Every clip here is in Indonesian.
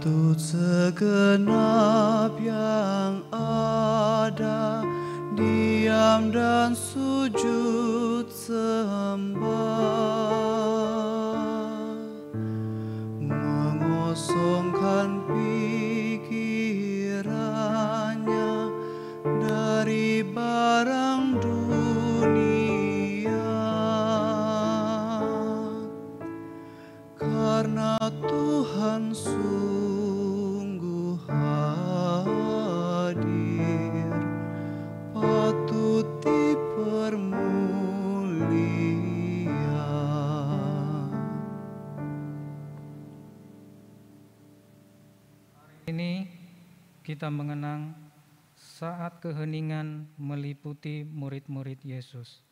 Patut segenap yang ada diam dan sujud sembah, mengosongkan pikirannya dari barang dunia, karena Tuhan sungguh hadir, patut dipermuliakan. Ini kita mengenang saat keheningan meliputi murid-murid Yesus.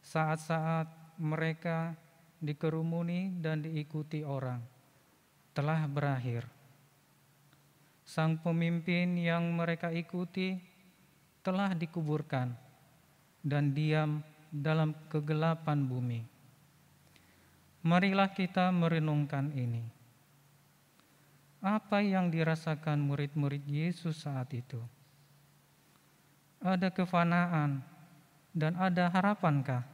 Saat-saat mereka dikerumuni dan diikuti orang telah berakhir. Sang pemimpin yang mereka ikuti telah dikuburkan dan diam dalam kegelapan bumi. Marilah kita merenungkan ini. Apa yang dirasakan murid-murid Yesus saat itu? Ada kefanaan dan ada harapankah?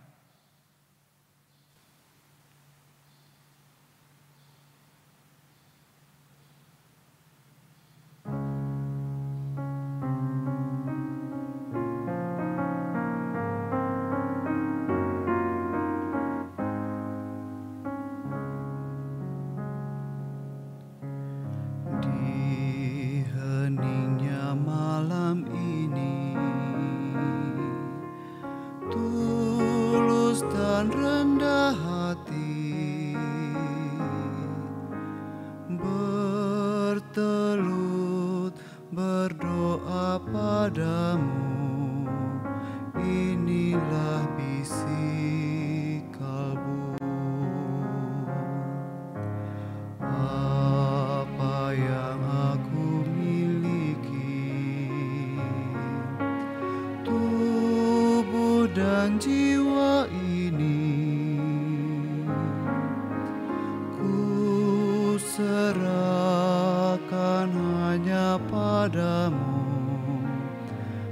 Di heningnya malam ini, tulus dan rendah hati, bertelut berdoa padamu. Inilah bisik kalbu. Apa yang aku miliki, tubuh dan jiwa ini, ku serahkan hanya padamu,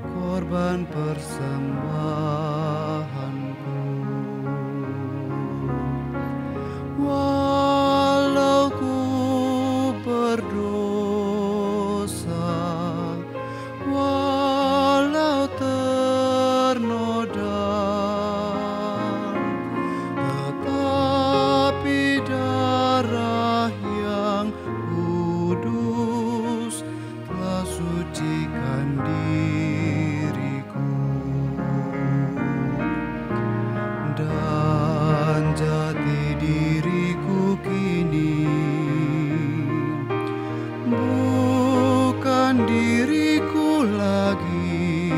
korban persembahanku. Walau ku berdosa, walau ternoda, tetapi darah yang kudus telah sucikan diriku, dan jati diriku kini bukan diriku lagi,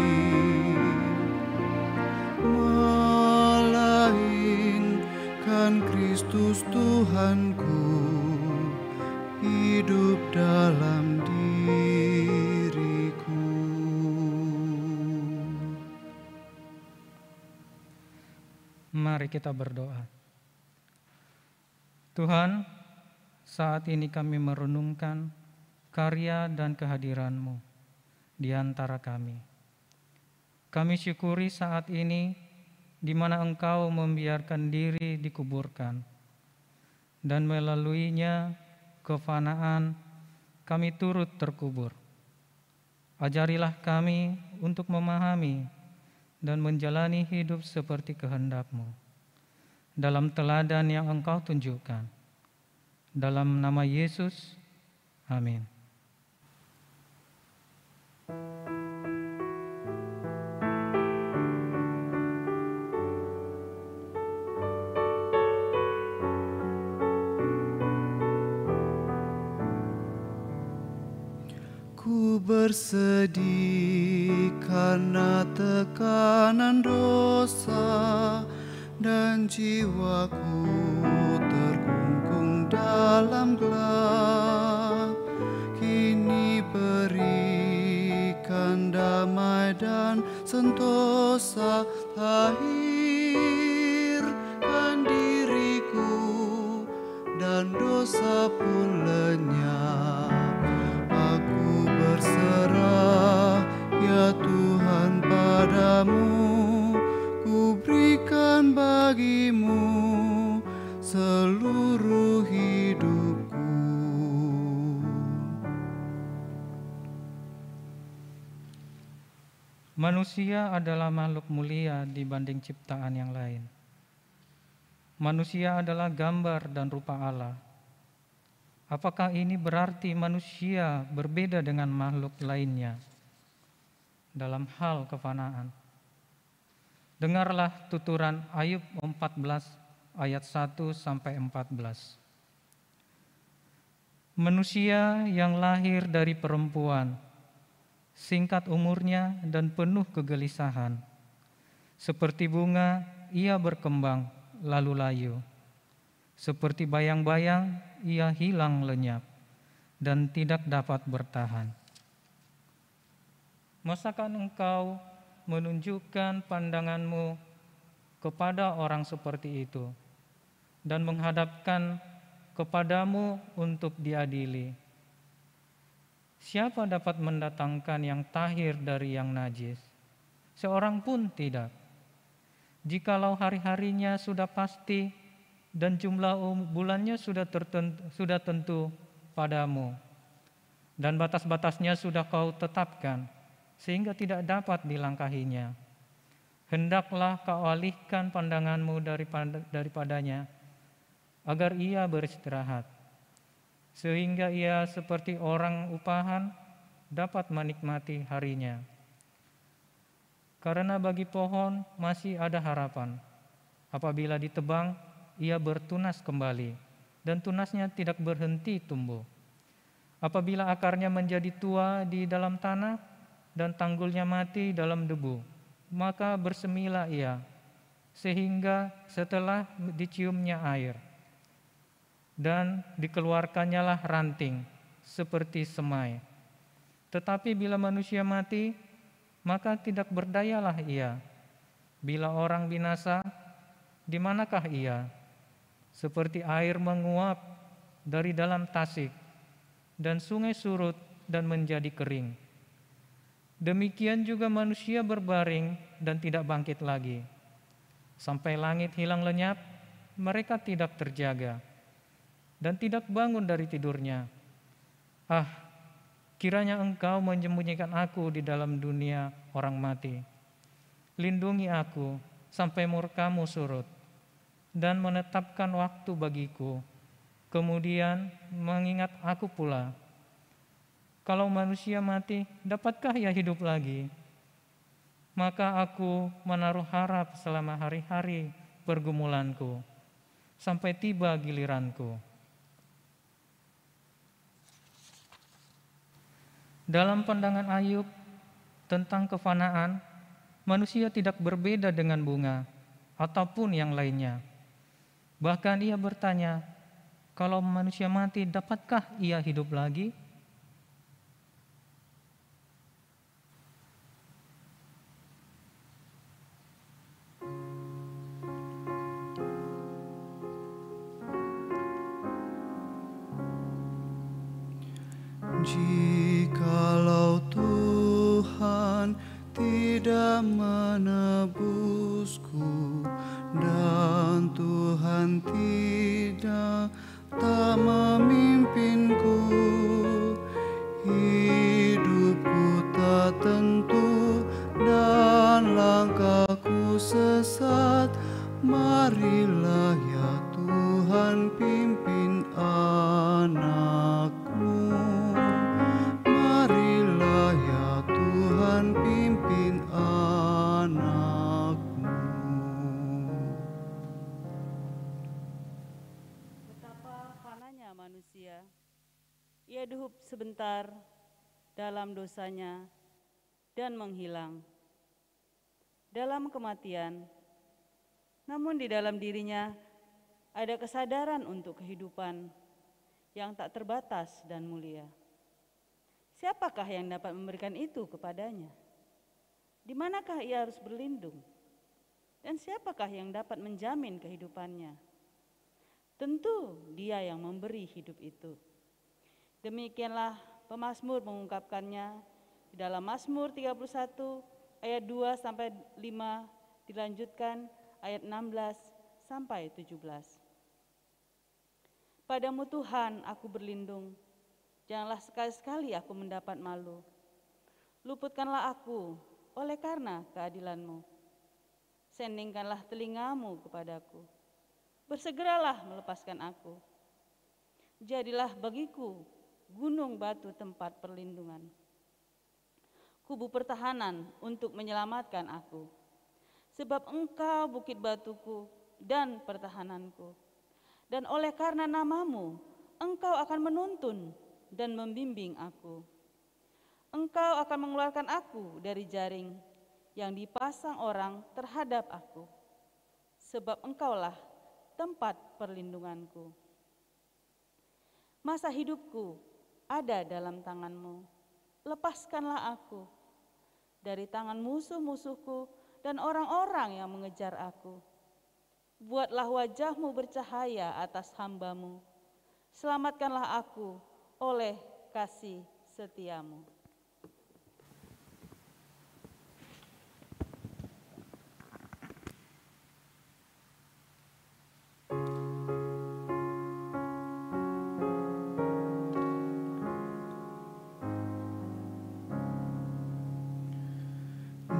melainkan Kristus Tuhanku hidup dalam diriku. Mari kita berdoa. Tuhan, saat ini kami merenungkan karya dan kehadiran-Mu di antara kami. Kami syukuri saat ini di mana Engkau membiarkan diri dikuburkan, dan melaluinya kefanaan kami turut terkubur. Ajarilah kami untuk memahami dan menjalani hidup seperti kehendak-Mu dalam teladan yang Engkau tunjukkan. Dalam nama Yesus, amin. Ku bersedih karena tekanan dosa, dan jiwaku terkungkung dalam gelap. Kini berikan damai dan sentosa, lahirkan diriku dan dosa pun lenyap. Manusia adalah makhluk mulia dibanding ciptaan yang lain. Manusia adalah gambar dan rupa Allah. Apakah ini berarti manusia berbeda dengan makhluk lainnya dalam hal kefanaan? Dengarlah tuturan Ayub 14 ayat 1 sampai 14. Manusia yang lahir dari perempuan, singkat umurnya dan penuh kegelisahan. Seperti bunga ia berkembang lalu layu. Seperti bayang-bayang ia hilang lenyap dan tidak dapat bertahan. Masakan engkau menunjukkan pandanganmu kepada orang seperti itu dan menghadapkan kepadamu untuk diadili? Siapa dapat mendatangkan yang tahir dari yang najis? Seorang pun tidak. Jikalau hari-harinya sudah pasti dan jumlah bulannya sudah tentu padamu, dan batas-batasnya sudah kau tetapkan, sehingga tidak dapat dilangkahinya, hendaklah kau alihkan pandanganmu daripadanya, agar ia beristirahat, sehingga ia seperti orang upahan dapat menikmati harinya. Karena bagi pohon masih ada harapan. Apabila ditebang, ia bertunas kembali, dan tunasnya tidak berhenti tumbuh. Apabila akarnya menjadi tua di dalam tanah, dan tanggulnya mati dalam debu, maka bersemilah ia, sehingga setelah diciumnya air, dan dikeluarkannyalah ranting, seperti semai. Tetapi bila manusia mati, maka tidak berdayalah ia. Bila orang binasa, di manakah ia? Seperti air menguap dari dalam tasik, dan sungai surut dan menjadi kering. Demikian juga manusia berbaring dan tidak bangkit lagi. Sampai langit hilang lenyap, mereka tidak terjaga, dan tidak bangun dari tidurnya. Ah, kiranya engkau menyembunyikan aku di dalam dunia orang mati. Lindungi aku sampai murkamu surut, dan menetapkan waktu bagiku. Kemudian mengingat aku pula. Kalau manusia mati, dapatkah ia hidup lagi? Maka aku menaruh harap selama hari-hari pergumulanku, sampai tiba giliranku. Dalam pandangan Ayub tentang kefanaan, manusia tidak berbeda dengan bunga ataupun yang lainnya. Bahkan ia bertanya, kalau manusia mati, dapatkah ia hidup lagi? Jikalau Tuhan tidak menebusku, dan Tuhan tidak tak memimpinku, hidupku tak tentu dan langkahku sesat. Marilah ya Tuhan pimpin anakmu. Marilah ya Tuhan pimpin anakmu. Betapa fananya manusia. Ia hidup sebentar dalam dosanya dan menghilang dalam kematian. Namun di dalam dirinya ada kesadaran untuk kehidupan yang tak terbatas dan mulia. Siapakah yang dapat memberikan itu kepadanya? Di manakah ia harus berlindung? Dan siapakah yang dapat menjamin kehidupannya? Tentu Dia yang memberi hidup itu. Demikianlah pemazmur mengungkapkannya di dalam Mazmur 31 ayat 2 sampai 5, dilanjutkan ayat 16 sampai 17. Padamu Tuhan aku berlindung, janganlah sekali-sekali aku mendapat malu. Luputkanlah aku oleh karena keadilan-Mu. Sendingkanlah telinga-Mu kepadaku. Bersegeralah melepaskan aku. Jadilah bagiku gunung batu tempat perlindungan, kubu pertahanan untuk menyelamatkan aku. Sebab Engkau bukit batuku dan pertahananku. Dan oleh karena nama-Mu, Engkau akan menuntun dan membimbing aku. Engkau akan mengeluarkan aku dari jaring yang dipasang orang terhadap aku. Sebab Engkaulah tempat perlindunganku. Masa hidupku ada dalam tangan-Mu. Lepaskanlah aku dari tangan musuh-musuhku dan orang-orang yang mengejar aku. Buatlah wajah-Mu bercahaya atas hamba-Mu. Selamatkanlah aku oleh kasih setia-Mu.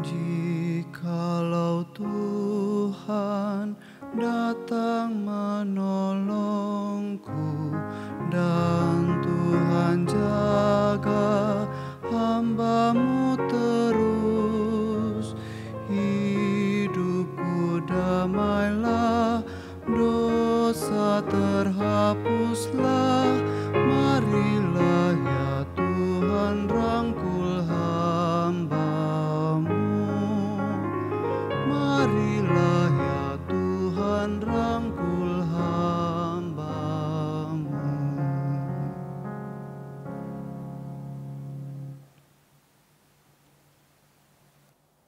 Jikalau Tuhan datang menolongku dan Tuhan jaga hamba-Mu terus, hidupku damailah, dosa terhapuslah. Marilah ya Tuhan rangkul hamba-Mu. Marilah ya Tuhan rangkul hamba-Mu.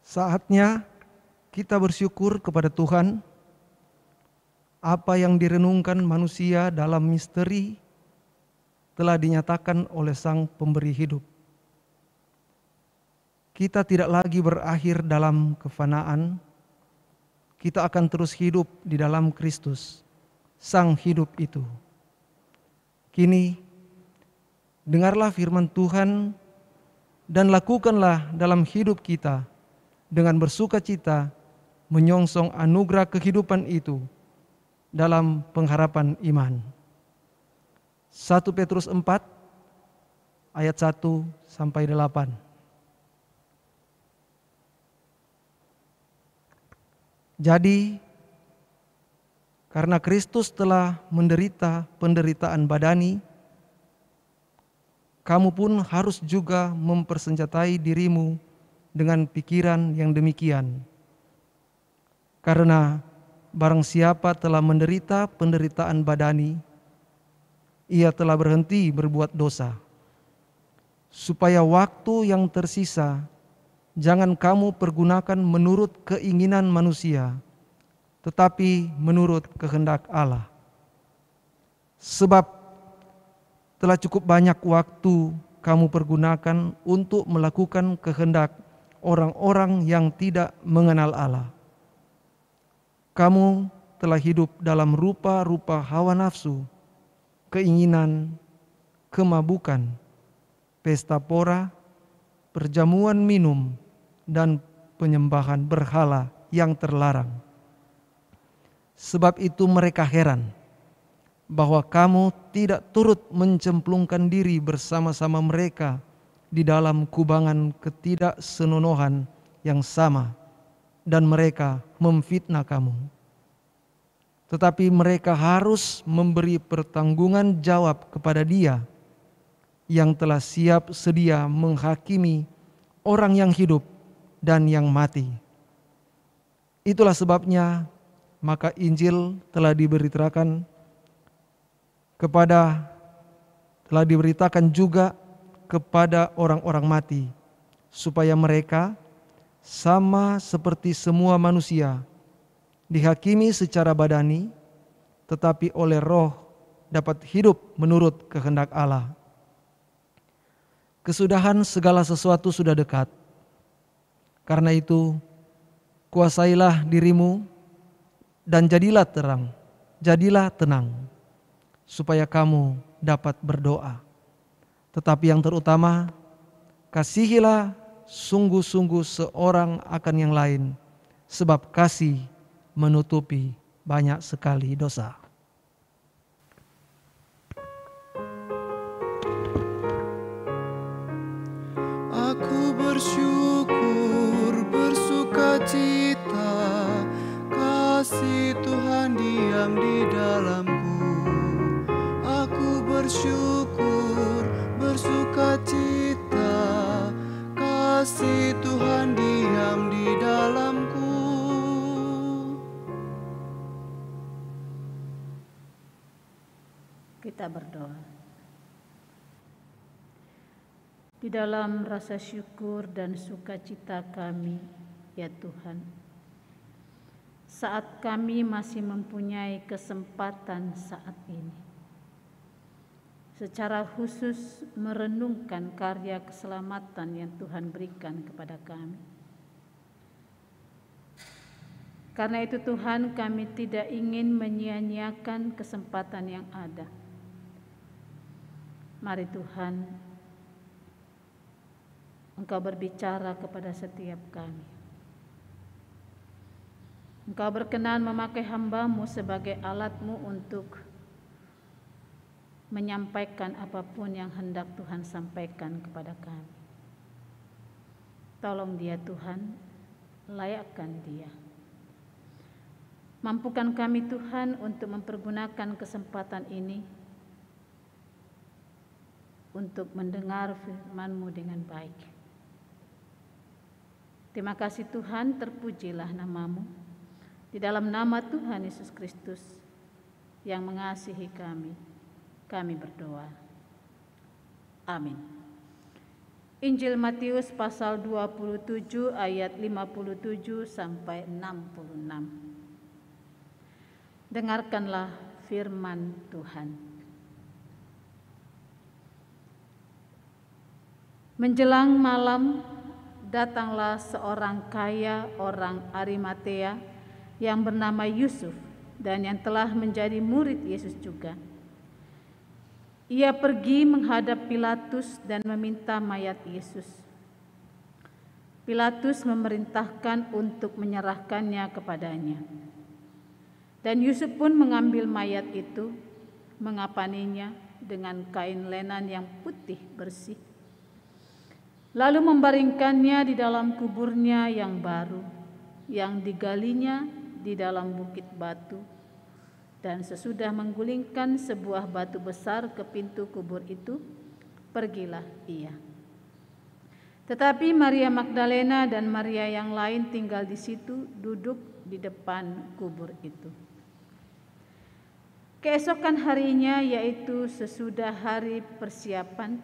Saatnya kita bersyukur kepada Tuhan. Apa yang direnungkan manusia dalam misteri telah dinyatakan oleh Sang Pemberi hidup. Kita tidak lagi berakhir dalam kefanaan. Kita akan terus hidup di dalam Kristus, Sang hidup itu. Kini, dengarlah firman Tuhan dan lakukanlah dalam hidup kita dengan bersukacita menyongsong anugerah kehidupan itu dalam pengharapan iman. 1 Petrus 4 ayat 1 sampai 8. Jadi, karena Kristus telah menderita penderitaan badani, kamu pun harus juga mempersenjatai dirimu dengan pikiran yang demikian. Karena barang siapa telah menderita penderitaan badani, ia telah berhenti berbuat dosa. Supaya waktu yang tersisa jangan kamu pergunakan menurut keinginan manusia, tetapi menurut kehendak Allah. Sebab telah cukup banyak waktu kamu pergunakan untuk melakukan kehendak orang-orang yang tidak mengenal Allah. Kamu telah hidup dalam rupa-rupa hawa nafsu, keinginan, kemabukan, pesta pora, perjamuan minum, dan penyembahan berhala yang terlarang. Sebab itu mereka heran bahwa kamu tidak turut mencemplungkan diri bersama-sama mereka di dalam kubangan ketidaksenonohan yang sama, dan mereka memfitnah kamu. Tetapi mereka harus memberi pertanggungan jawab kepada Dia yang telah siap sedia menghakimi orang yang hidup dan yang mati. Itulah sebabnya maka Injil telah diberitakan juga kepada orang-orang mati, supaya mereka sama seperti semua manusia dihakimi secara badani, tetapi oleh Roh dapat hidup menurut kehendak Allah. Kesudahan segala sesuatu sudah dekat. Karena itu, kuasailah dirimu dan jadilah terang, jadilah tenang, supaya kamu dapat berdoa. Tetapi yang terutama, kasihilah sungguh-sungguh seorang akan yang lain, sebab kasih menutupi banyak sekali dosa. Aku bersyukur, bersukacita, kasih Tuhan diam di dalamku. Aku bersyukur, bersukacita, kasih Tuhan diam di dalamku. Kita berdoa. Di dalam rasa syukur dan sukacita kami, ya Tuhan, saat kami masih mempunyai kesempatan saat ini, secara khusus merenungkan karya keselamatan yang Tuhan berikan kepada kami. Karena itu Tuhan, kami tidak ingin menyia-nyiakan kesempatan yang ada. Mari Tuhan, Engkau berbicara kepada setiap kami. Engkau berkenan memakai hamba-Mu sebagai alat-Mu untuk menyampaikan apapun yang hendak Tuhan sampaikan kepada kami. Tolong dia Tuhan, layakkan dia. Mampukan kami Tuhan untuk mempergunakan kesempatan ini untuk mendengar firman-Mu dengan baik. Terima kasih Tuhan, terpujilah nama-Mu. Di dalam nama Tuhan Yesus Kristus yang mengasihi kami, kami berdoa. Amin. Injil Matius pasal 27 ayat 57 sampai 66. Dengarkanlah firman Tuhan. Menjelang malam, datanglah seorang kaya orang Arimatea yang bernama Yusuf dan yang telah menjadi murid Yesus juga. Ia pergi menghadap Pilatus dan meminta mayat Yesus. Pilatus memerintahkan untuk menyerahkannya kepadanya. Dan Yusuf pun mengambil mayat itu, mengapaninya dengan kain lenan yang putih bersih, lalu membaringkannya di dalam kuburnya yang baru, yang digalinya di dalam bukit batu. Dan sesudah menggulingkan sebuah batu besar ke pintu kubur itu, pergilah ia. Tetapi Maria Magdalena dan Maria yang lain tinggal di situ, duduk di depan kubur itu. Keesokan harinya, yaitu sesudah hari persiapan,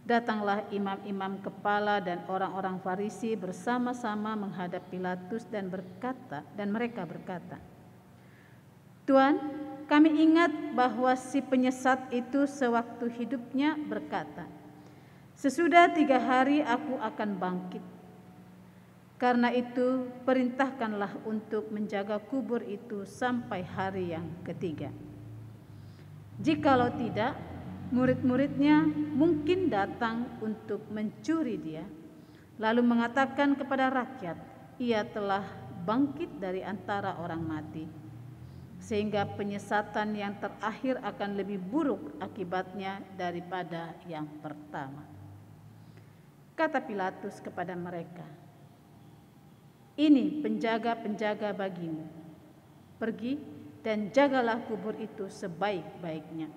datanglah imam-imam kepala dan orang-orang Farisi bersama-sama menghadap Pilatus dan mereka berkata, "Tuan, kami ingat bahwa si penyesat itu sewaktu hidupnya berkata, 'Sesudah 3 hari aku akan bangkit.' Karena itu perintahkanlah untuk menjaga kubur itu sampai hari yang ketiga. Jikalau tidak, murid-muridnya mungkin datang untuk mencuri dia, lalu mengatakan kepada rakyat, ia telah bangkit dari antara orang mati, sehingga penyesatan yang terakhir akan lebih buruk akibatnya daripada yang pertama." Kata Pilatus kepada mereka, "Ini penjaga-penjaga bagimu. Pergi dan jagalah kubur itu sebaik-baiknya."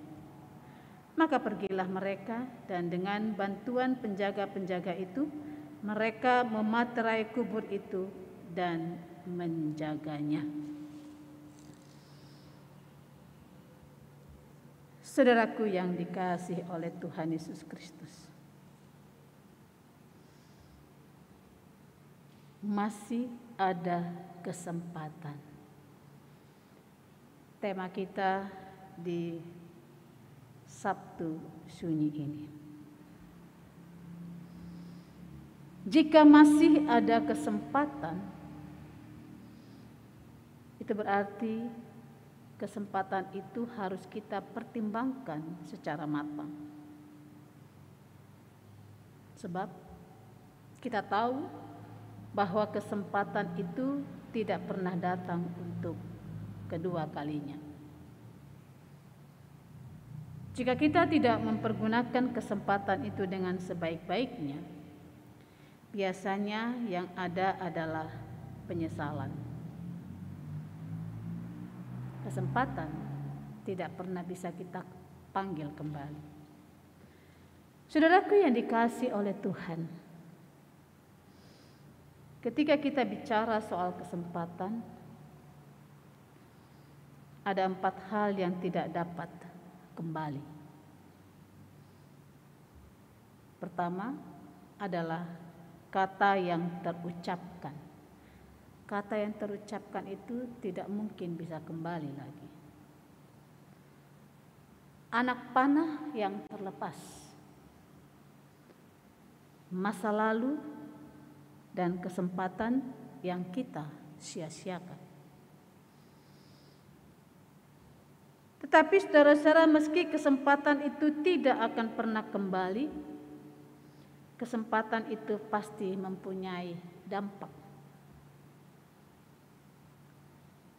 Maka pergilah mereka, dan dengan bantuan penjaga-penjaga itu, mereka mematerai kubur itu dan menjaganya. Saudaraku yang dikasihi oleh Tuhan Yesus Kristus, masih ada kesempatan. Tema kita di Sabtu Sunyi ini. Jika masih ada kesempatan, itu berarti kesempatan itu harus kita pertimbangkan secara matang. Sebab Kita tahu bahwa kesempatan itu tidak pernah datang untuk kedua kalinya. Jika kita tidak mempergunakan kesempatan itu dengan sebaik-baiknya, biasanya yang ada adalah penyesalan. Kesempatan tidak pernah bisa kita panggil kembali. Saudaraku yang dikasihi oleh Tuhan, ketika kita bicara soal kesempatan, ada 4 hal yang tidak dapat kembali. Pertama adalah kata yang terucapkan. Kata yang terucapkan itu tidak mungkin bisa kembali lagi. Anak panah yang terlepas, masa lalu dan kesempatan yang kita sia-siakan. Tetapi saudara-saudara, meski kesempatan itu tidak akan pernah kembali, kesempatan itu pasti mempunyai dampak.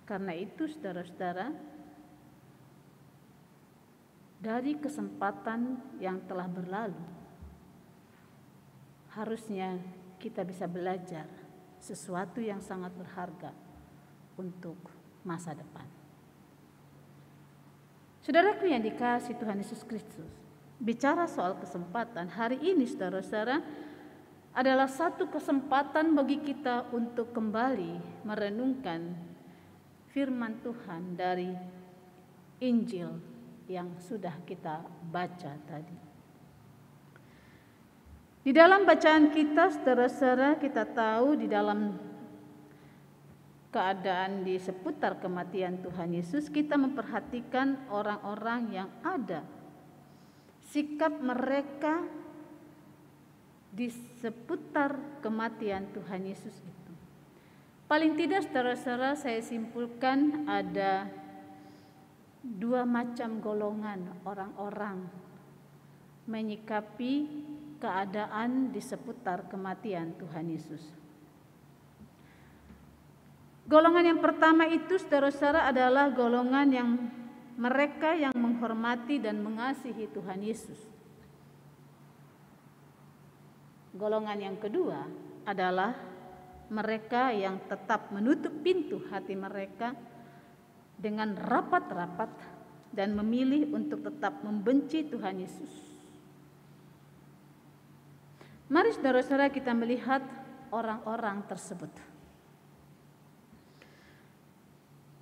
Karena itu saudara-saudara, dari kesempatan yang telah berlalu, harusnya kita bisa belajar sesuatu yang sangat berharga untuk masa depan. Saudaraku yang dikasihi Tuhan Yesus Kristus, bicara soal kesempatan, hari ini saudara-saudara adalah satu kesempatan bagi kita untuk kembali merenungkan firman Tuhan dari Injil yang sudah kita baca tadi. Di dalam bacaan kita, saudara-saudara, kita tahu di dalam keadaan di seputar kematian Tuhan Yesus, kita memperhatikan orang-orang yang ada, sikap mereka di seputar kematian Tuhan Yesus itu. Paling tidak saudara-saudara, saya simpulkan ada 2 macam golongan orang-orang menyikapi keadaan di seputar kematian Tuhan Yesus. Golongan yang pertama itu saudara-saudara adalah golongan yang mereka yang menghormati dan mengasihi Tuhan Yesus. Golongan yang kedua adalah mereka yang tetap menutup pintu hati mereka dengan rapat-rapat dan memilih untuk tetap membenci Tuhan Yesus. Mari saudara-saudara kita melihat orang-orang tersebut.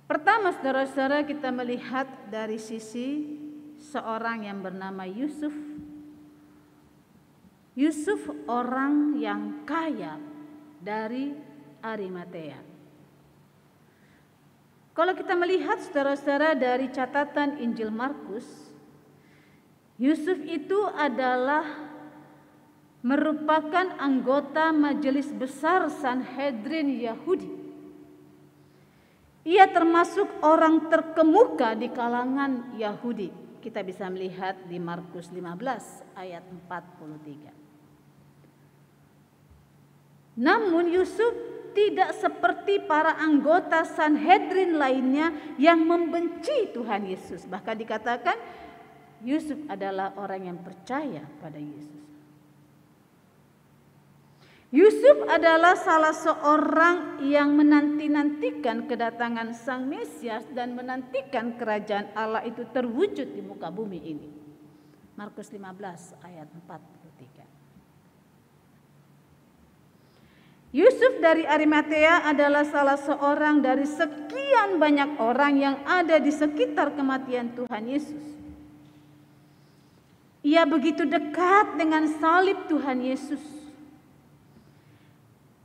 Pertama saudara-saudara, kita melihat dari sisi seorang yang bernama Yusuf. Yusuf orang yang kaya dari Arimatea. Kalau kita melihat saudara-saudara dari catatan Injil Markus, Yusuf itu adalah merupakan anggota majelis besar Sanhedrin Yahudi. Ia termasuk orang terkemuka di kalangan Yahudi. Kita bisa melihat di Markus 15 ayat 43. Namun Yusuf tidak seperti para anggota Sanhedrin lainnya yang membenci Tuhan Yesus. Bahkan dikatakan Yusuf adalah orang yang percaya pada Yesus. Yusuf adalah salah seorang yang menanti-nantikan kedatangan Sang Mesias dan menantikan kerajaan Allah itu terwujud di muka bumi ini. Markus 15 ayat 43. Yusuf dari Arimatea adalah salah seorang dari sekian banyak orang yang ada di sekitar kematian Tuhan Yesus. Ia begitu dekat dengan salib Tuhan Yesus.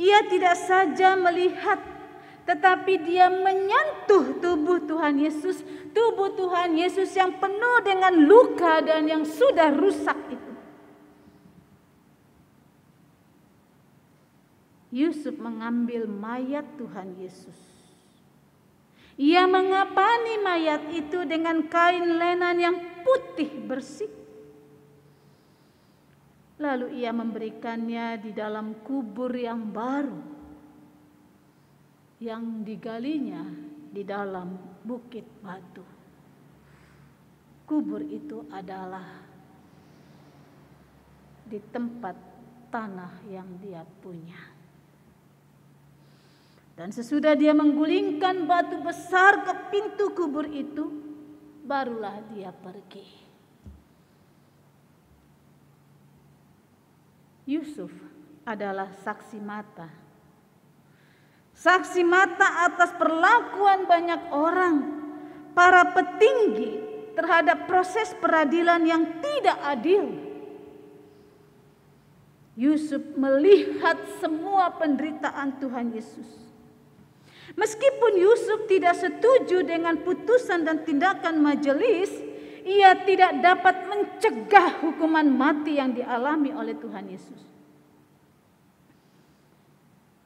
Ia tidak saja melihat, tetapi dia menyentuh tubuh Tuhan Yesus. Tubuh Tuhan Yesus yang penuh dengan luka dan yang sudah rusak itu. Yusuf mengambil mayat Tuhan Yesus. Ia mengapani mayat itu dengan kain lenan yang putih bersih. Lalu ia memberikannya di dalam kubur yang baru, yang digalinya di dalam bukit batu. Kubur itu adalah di tempat tanah yang dia punya. Dan sesudah dia menggulingkan batu besar ke pintu kubur itu, barulah dia pergi. Yusuf adalah saksi mata. Saksi mata atas perlakuan banyak orang, para petinggi terhadap proses peradilan yang tidak adil. Yusuf melihat semua penderitaan Tuhan Yesus. Meskipun Yusuf tidak setuju dengan putusan dan tindakan majelis, ia tidak dapat mencegah hukuman mati yang dialami oleh Tuhan Yesus.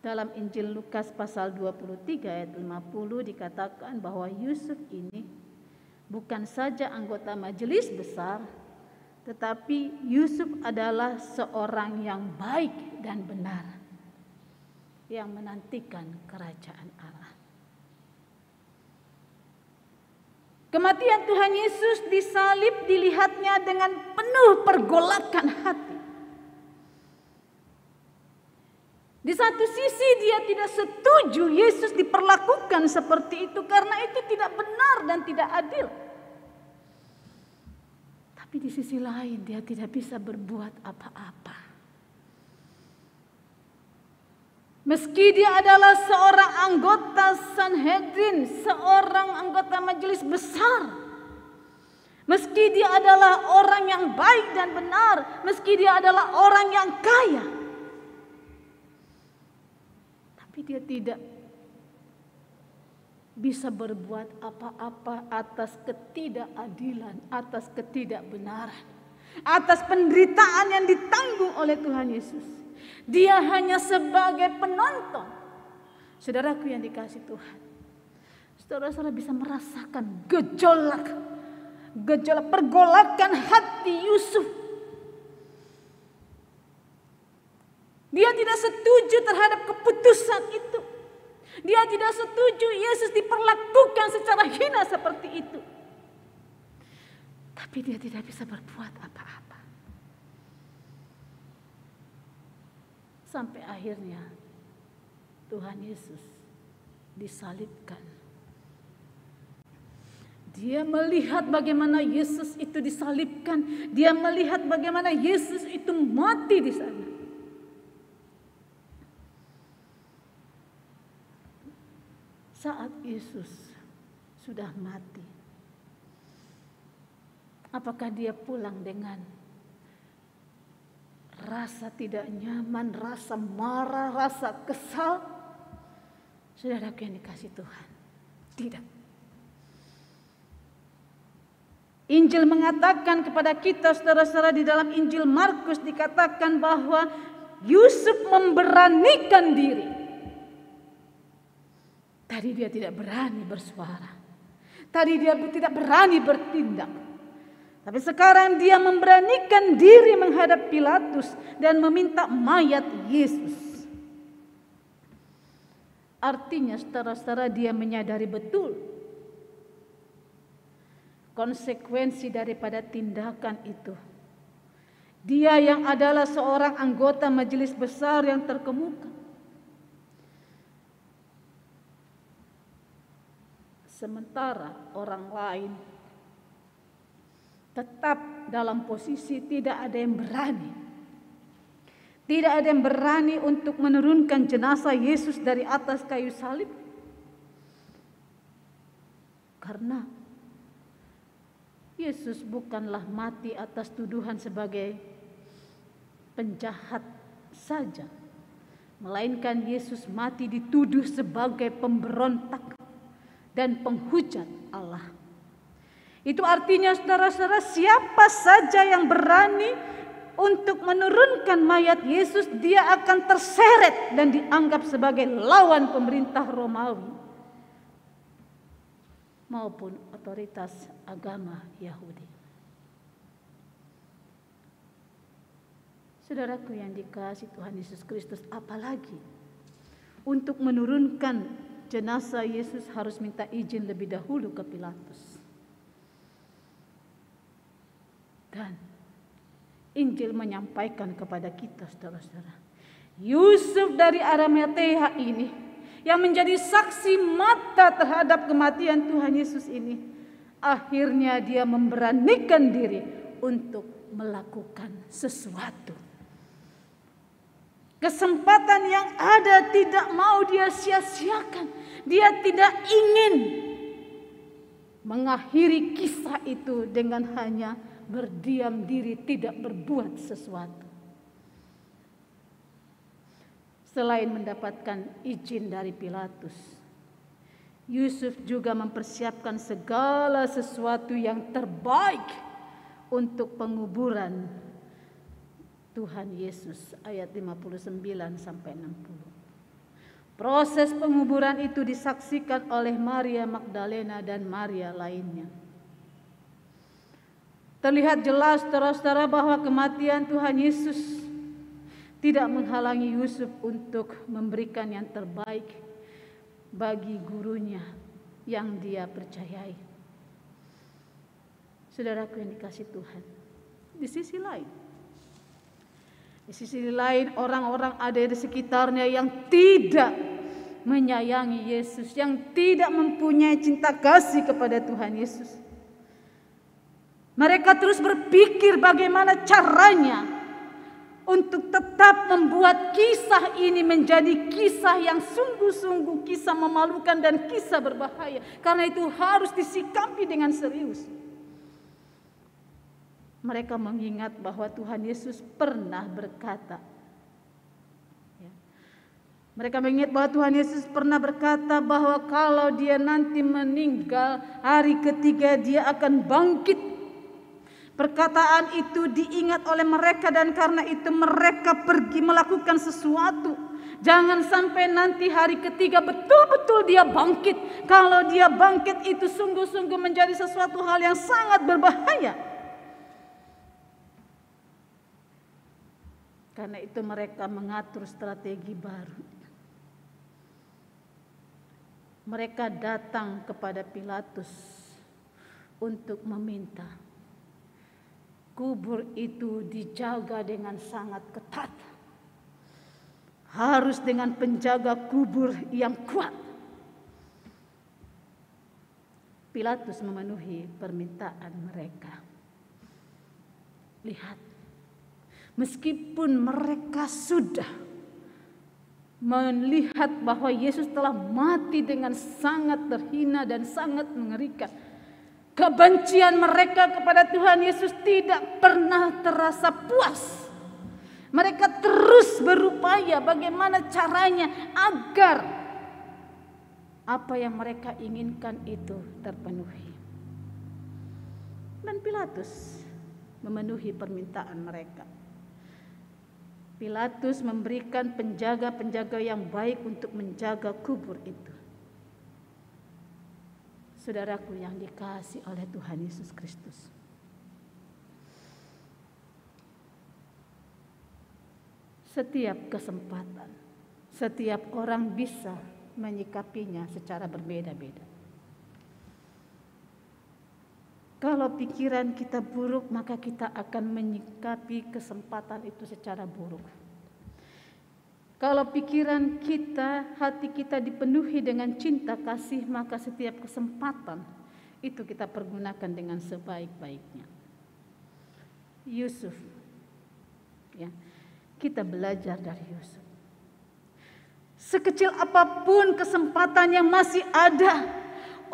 Dalam Injil Lukas pasal 23 ayat 50 dikatakan bahwa Yusuf ini bukan saja anggota majelis besar, tetapi Yusuf adalah seorang yang baik dan benar, yang menantikan kerajaan Allah. Kematian Tuhan Yesus disalib dilihatnya dengan penuh pergolakan hati. Di satu sisi dia tidak setuju Yesus diperlakukan seperti itu karena itu tidak benar dan tidak adil. Tapi di sisi lain dia tidak bisa berbuat apa-apa. Meski dia adalah seorang anggota Sanhedrin, seorang anggota majelis besar. Meski dia adalah orang yang baik dan benar, meski dia adalah orang yang kaya. Tapi dia tidak bisa berbuat apa-apa atas ketidakadilan, atas ketidakbenaran, atas penderitaan yang ditanggung oleh Tuhan Yesus. Dia hanya sebagai penonton. Saudaraku yang dikasihi Tuhan, saudara-saudara bisa merasakan gejolak pergolakan hati Yusuf. Dia tidak setuju terhadap keputusan itu. Dia tidak setuju Yesus diperlakukan secara hina seperti itu. Tapi dia tidak bisa berbuat apa-apa. Sampai akhirnya Tuhan Yesus disalibkan. Dia melihat bagaimana Yesus itu disalibkan. Dia melihat bagaimana Yesus itu mati di sana. Saat Yesus sudah mati, apakah dia pulang dengan rasa tidak nyaman, rasa marah, rasa kesal? Saudaraku yang dikasihi Tuhan, tidak. Injil mengatakan kepada kita, saudara-saudara, di dalam Injil Markus dikatakan bahwa Yusuf memberanikan diri. Tadi dia tidak berani bersuara. Tadi dia tidak berani bertindak. Tapi sekarang dia memberanikan diri menghadap Pilatus dan meminta mayat Yesus. Artinya saudara-saudara, dia menyadari betul konsekuensi daripada tindakan itu. Dia yang adalah seorang anggota majelis besar yang terkemuka, sementara orang lain tetap dalam posisi tidak ada yang berani. Tidak ada yang berani untuk menurunkan jenazah Yesus dari atas kayu salib. Karena Yesus bukanlah mati atas tuduhan sebagai penjahat saja, melainkan Yesus mati dituduh sebagai pemberontak dan penghujat Allah. Itu artinya saudara-saudara, siapa saja yang berani untuk menurunkan mayat Yesus, dia akan terseret dan dianggap sebagai lawan pemerintah Romawi maupun otoritas agama Yahudi. Saudaraku yang dikasihi Tuhan Yesus Kristus, apalagi untuk menurunkan jenazah Yesus harus minta izin lebih dahulu ke Pilatus. Dan Injil menyampaikan kepada kita, saudara-saudara, Yusuf dari Arimatea ini yang menjadi saksi mata terhadap kematian Tuhan Yesus ini, akhirnya dia memberanikan diri untuk melakukan sesuatu. Kesempatan yang ada tidak mau dia sia-siakan. Dia tidak ingin mengakhiri kisah itu dengan hanya berdiam diri, tidak berbuat sesuatu. Selain mendapatkan izin dari Pilatus, Yusuf juga mempersiapkan segala sesuatu yang terbaik untuk penguburan Tuhan Yesus. Ayat 59 sampai 60. Proses penguburan itu disaksikan oleh Maria Magdalena dan Maria lainnya. Terlihat jelas, saudara-saudara, bahwa kematian Tuhan Yesus tidak menghalangi Yusuf untuk memberikan yang terbaik bagi gurunya yang dia percayai. Saudaraku yang dikasihi Tuhan, di sisi lain orang-orang ada di sekitarnya yang tidak menyayangi Yesus, yang tidak mempunyai cinta kasih kepada Tuhan Yesus. Mereka terus berpikir bagaimana caranya untuk tetap membuat kisah ini menjadi kisah yang sungguh-sungguh kisah memalukan dan kisah berbahaya. Karena itu harus disikapi dengan serius. Mereka mengingat bahwa Tuhan Yesus pernah berkata, mereka mengingat bahwa Tuhan Yesus pernah berkata bahwa kalau dia nanti meninggal, hari ketiga dia akan bangkit. Perkataan itu diingat oleh mereka dan karena itu mereka pergi melakukan sesuatu. Jangan sampai nanti hari ketiga betul-betul dia bangkit. Kalau dia bangkit itu sungguh-sungguh menjadi sesuatu hal yang sangat berbahaya. Karena itu mereka mengatur strategi baru. Mereka datang kepada Pilatus untuk meminta kubur itu dijaga dengan sangat ketat. Harus dengan penjaga kubur yang kuat. Pilatus memenuhi permintaan mereka. Lihat, meskipun mereka sudah melihat bahwa Yesus telah mati dengan sangat terhina dan sangat mengerikan, kebencian mereka kepada Tuhan Yesus tidak pernah terasa puas. Mereka terus berupaya bagaimana caranya agar apa yang mereka inginkan itu terpenuhi. Dan Pilatus memenuhi permintaan mereka. Pilatus memberikan penjaga-penjaga yang baik untuk menjaga kubur itu. Saudaraku yang dikasihi oleh Tuhan Yesus Kristus, setiap kesempatan, setiap orang bisa menyikapinya secara berbeda-beda. Kalau pikiran kita buruk, maka kita akan menyikapi kesempatan itu secara buruk. Kalau pikiran kita, hati kita dipenuhi dengan cinta kasih, maka setiap kesempatan itu kita pergunakan dengan sebaik-baiknya. Yusuf, ya, kita belajar dari Yusuf. Sekecil apapun kesempatan yang masih ada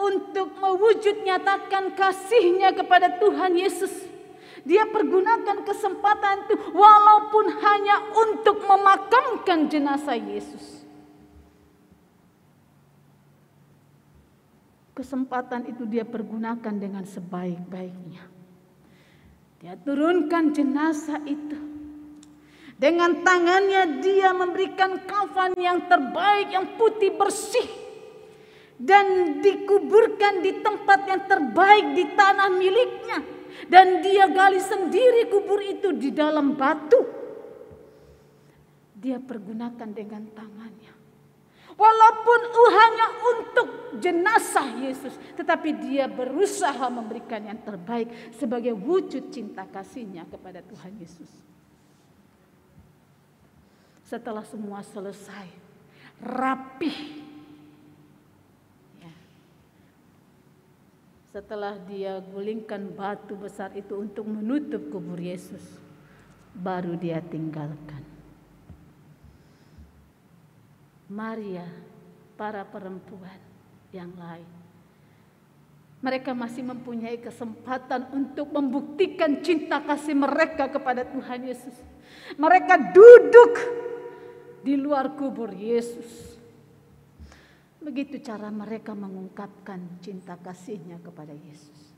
untuk mewujud nyatakan kasihnya kepada Tuhan Yesus, dia pergunakan kesempatan itu walaupun hanya untuk memakamkan jenazah Yesus. Kesempatan itu dia pergunakan dengan sebaik-baiknya. Dia turunkan jenazah itu. Dengan tangannya dia memberikan kafan yang terbaik, yang putih bersih. Dan dikuburkan di tempat yang terbaik di tanah miliknya. Dan dia gali sendiri kubur itu di dalam batu. dia pergunakan dengan tangannya. Walaupun hanya untuk jenazah Yesus, tetapi dia berusaha memberikan yang terbaik sebagai wujud cinta kasihnya kepada Tuhan Yesus. Setelah semua selesai, rapih. Ya. Setelah dia gulingkan batu besar itu untuk menutup kubur Yesus, baru dia tinggalkan. Maria, para perempuan yang lain, mereka masih mempunyai kesempatan untuk membuktikan cinta kasih mereka kepada Tuhan Yesus. Mereka duduk di luar kubur Yesus. Begitu cara mereka mengungkapkan cinta kasihnya kepada Yesus.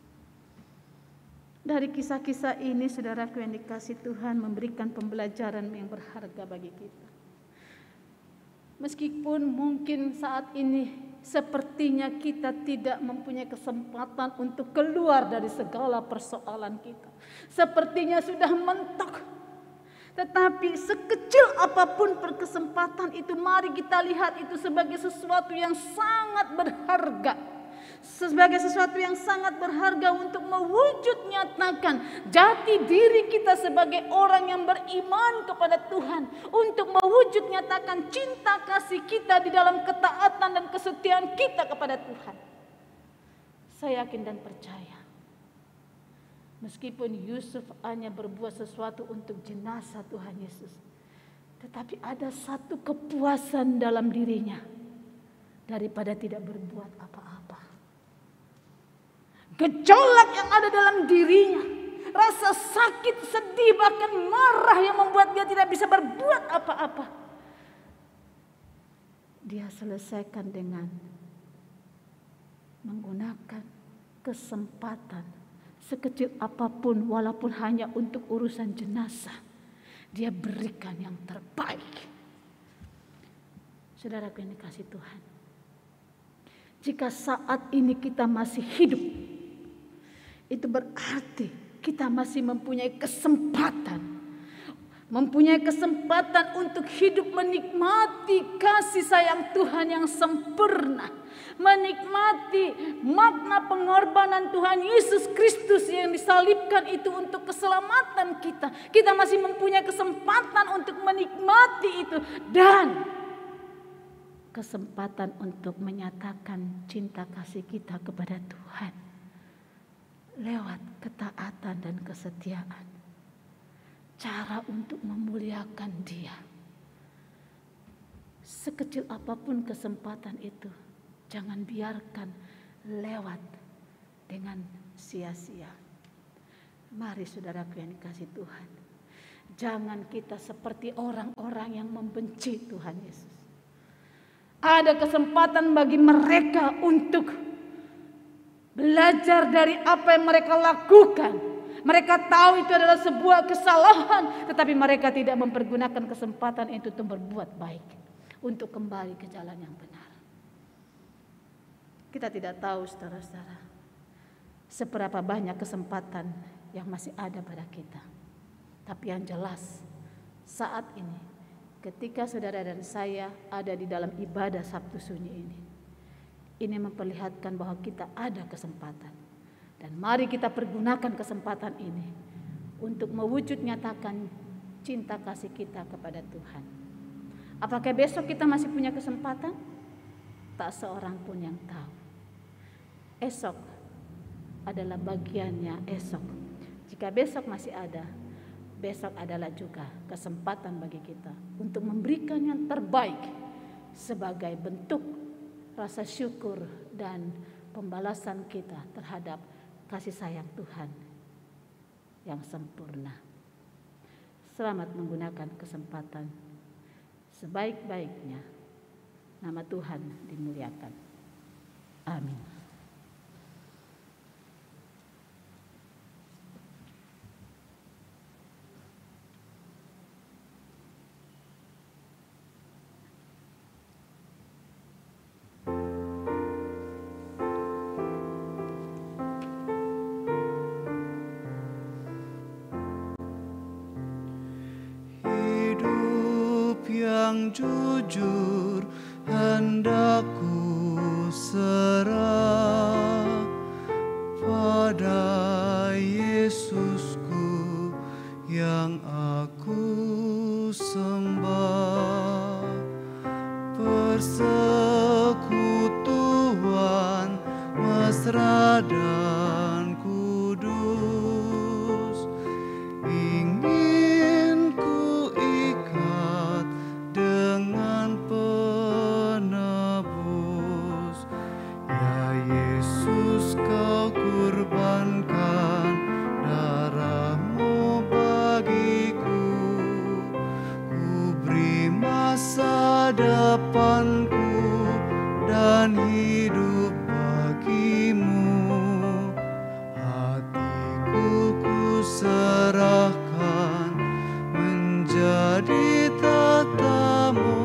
Dari kisah-kisah ini, saudaraku yang dikasihi Tuhan, memberikan pembelajaran yang berharga bagi kita. Meskipun mungkin saat ini sepertinya kita tidak mempunyai kesempatan untuk keluar dari segala persoalan kita. Sepertinya sudah mentok. Tetapi sekecil apapun kesempatan itu, mari kita lihat itu sebagai sesuatu yang sangat berharga. Sebagai sesuatu yang sangat berharga untuk mewujud nyatakan jati diri kita sebagai orang yang beriman kepada Tuhan. Untuk mewujud nyatakan cinta kasih kita di dalam ketaatan dan kesetiaan kita kepada Tuhan. Saya yakin dan percaya, meskipun Yusuf hanya berbuat sesuatu untuk jenazah Tuhan Yesus, tetapi ada satu kepuasan dalam dirinya daripada tidak berbuat apa-apa. Gejolak yang ada dalam dirinya, rasa sakit, sedih, bahkan marah yang membuat dia tidak bisa berbuat apa-apa, dia selesaikan dengan menggunakan kesempatan sekecil apapun, walaupun hanya untuk urusan jenazah. Dia berikan yang terbaik. Saudaraku yang dikasihi Tuhan, jika saat ini kita masih hidup, itu berarti kita masih mempunyai kesempatan. Mempunyai kesempatan untuk hidup menikmati kasih sayang Tuhan yang sempurna. Menikmati makna pengorbanan Tuhan Yesus Kristus yang disalibkan itu untuk keselamatan kita. Kita masih mempunyai kesempatan untuk menikmati itu. Dan kesempatan untuk menyatakan cinta kasih kita kepada Tuhan lewat ketaatan dan kesetiaan. Cara untuk memuliakan Dia. Sekecil apapun kesempatan itu, jangan biarkan lewat dengan sia-sia. Mari saudaraku yang dikasihi Tuhan, jangan kita seperti orang-orang yang membenci Tuhan Yesus. Ada kesempatan bagi mereka untuk belajar dari apa yang mereka lakukan. Mereka tahu itu adalah sebuah kesalahan, tetapi mereka tidak mempergunakan kesempatan itu untuk berbuat baik, untuk kembali ke jalan yang benar. Kita tidak tahu, saudara-saudara, seberapa banyak kesempatan yang masih ada pada kita. Tapi yang jelas, saat ini, ketika saudara dan saya ada di dalam ibadah Sabtu Sunyi ini memperlihatkan bahwa kita ada kesempatan. Dan mari kita pergunakan kesempatan ini untuk mewujud nyatakan cinta kasih kita kepada Tuhan. Apakah besok kita masih punya kesempatan? Tak seorang pun yang tahu. Esok adalah bagiannya esok. Jika besok masih ada, besok adalah juga kesempatan bagi kita untuk memberikan yang terbaik sebagai bentuk rasa syukur dan pembalasan kita terhadap kasih sayang Tuhan yang sempurna. Selamat menggunakan kesempatan sebaik-baiknya. Nama Tuhan dimuliakan. Amin. yang jujur hendak ku serah pada Yesusku yang aku sembah. Persekutuan mesra dan kudus ingin ku ikat dengan penebus. Ya Yesus, kau kurbankan darahmu bagiku, ku beri masa depanku dan hidup bagimu. Hatiku ku serahkan menjadi tatamu,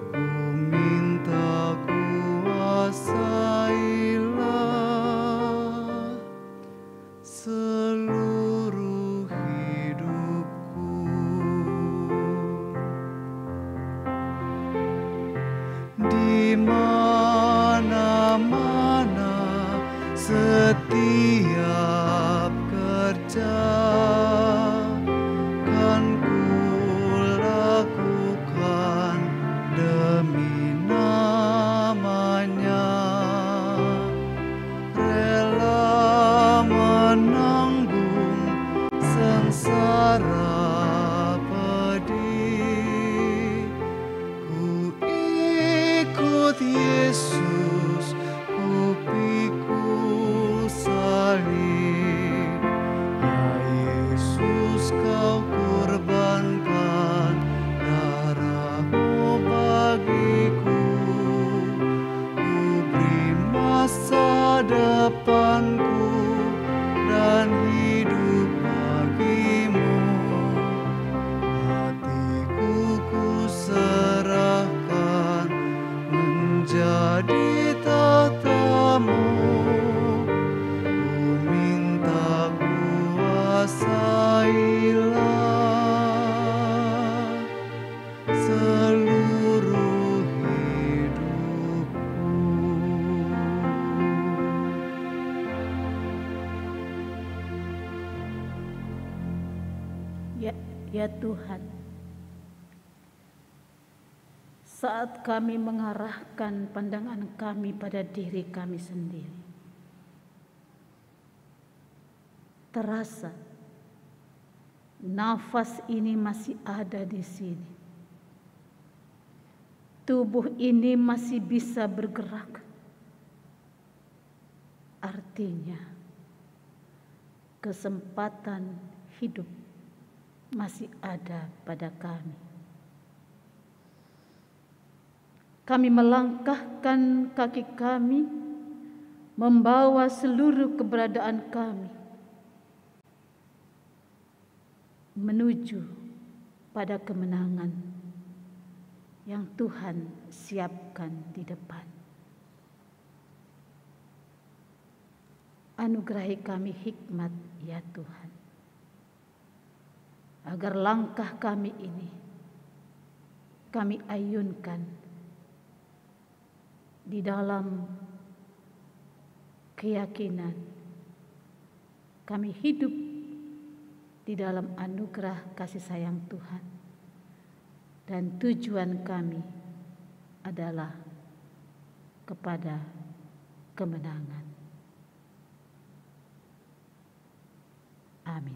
ku minta kuasailah seluruh hidupku. Di mana-mana setiap kerja kan ku lakukan demi namanya, rela menanggung sengsara pedih. Ku ikut Yesus, ku pikul salib. Ya Yesus, kau kurbankan darahmu bagiku, ku beri masa depanku dan hidup bagimu. Hatiku ku serahkan menjadi tatamu, ku minta kuasailah seluruh hidupku. Ya Tuhan, saat kami mengarahkan pandangan kami pada diri kami sendiri, terasa nafas ini masih ada di sini. Tubuh ini masih bisa bergerak. Artinya, kesempatan hidup masih ada pada kami. Kami melangkahkan kaki kami, membawa seluruh keberadaan kami menuju pada kemenangan yang Tuhan siapkan di depan. Anugerahi kami hikmat, ya Tuhan, agar langkah kami ini kami ayunkan di dalam keyakinan, kami hidup di dalam anugerah kasih sayang Tuhan, dan tujuan kami adalah kepada kemenangan. Amin.